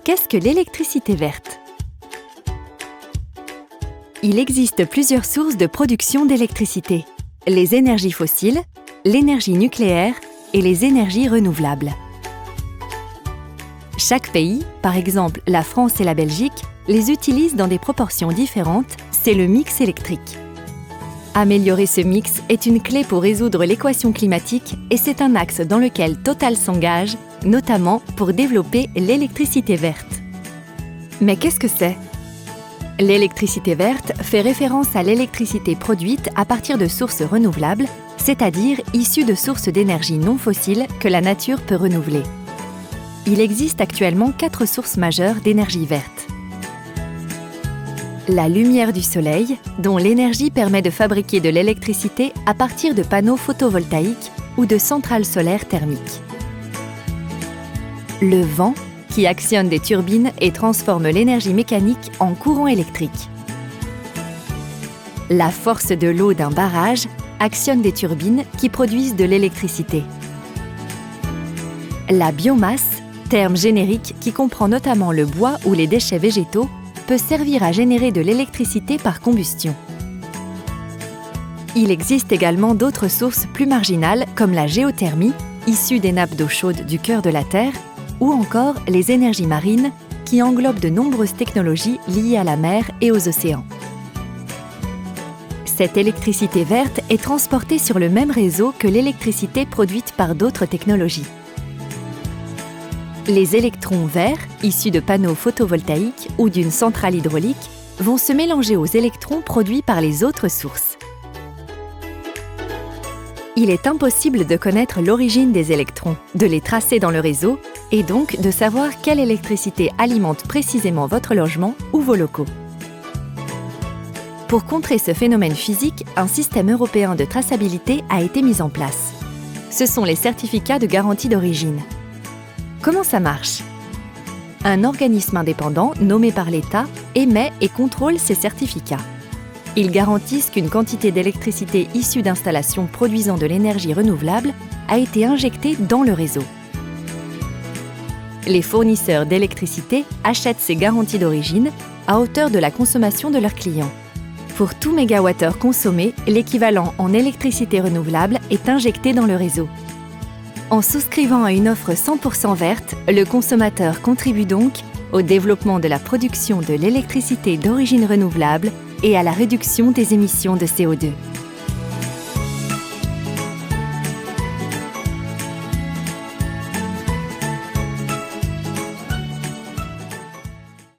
Qu'est-ce que l'électricité verte? Il existe plusieurs sources de production d'électricité: les énergies fossiles, l'énergie nucléaire et les énergies renouvelables. Chaque pays, par exemple la France et la Belgique, les utilise dans des proportions différentes, c'est le mix électrique. Améliorer ce mix est une clé pour résoudre l'équation climatique et c'est un axe dans lequel Total s'engage, notamment pour développer l'électricité verte. Mais qu'est-ce que c'est? L'électricité verte fait référence à l'électricité produite à partir de sources renouvelables, c'est-à-dire issues de sources d'énergie non fossiles que la nature peut renouveler. Il existe actuellement 4 sources majeures d'énergie verte. La lumière du soleil, dont l'énergie permet de fabriquer de l'électricité à partir de panneaux photovoltaïques ou de centrales solaires thermiques. Le vent, qui actionne des turbines et transforme l'énergie mécanique en courant électrique. La force de l'eau d'un barrage actionne des turbines qui produisent de l'électricité. La biomasse, terme générique qui comprend notamment le bois ou les déchets végétaux, peut servir à générer de l'électricité par combustion. Il existe également d'autres sources plus marginales comme la géothermie, issue des nappes d'eau chaude du cœur de la Terre, ou encore les énergies marines, qui englobent de nombreuses technologies liées à la mer et aux océans. Cette électricité verte est transportée sur le même réseau que l'électricité produite par d'autres technologies. Les électrons verts, issus de panneaux photovoltaïques ou d'une centrale hydraulique, vont se mélanger aux électrons produits par les autres sources. Il est impossible de connaître l'origine des électrons, de les tracer dans le réseau et donc de savoir quelle électricité alimente précisément votre logement ou vos locaux. Pour contrer ce phénomène physique, un système européen de traçabilité a été mis en place. Ce sont les certificats de garantie d'origine. Comment ça marche? Un organisme indépendant, nommé par l'État, émet et contrôle ces certificats. Ils garantissent qu'une quantité d'électricité issue d'installations produisant de l'énergie renouvelable a été injectée dans le réseau. Les fournisseurs d'électricité achètent ces garanties d'origine à hauteur de la consommation de leurs clients. Pour tout mégawattheure consommé, l'équivalent en électricité renouvelable est injecté dans le réseau. En souscrivant à une offre 100% verte, le consommateur contribue donc au développement de la production de l'électricité d'origine renouvelable et à la réduction des émissions de CO2.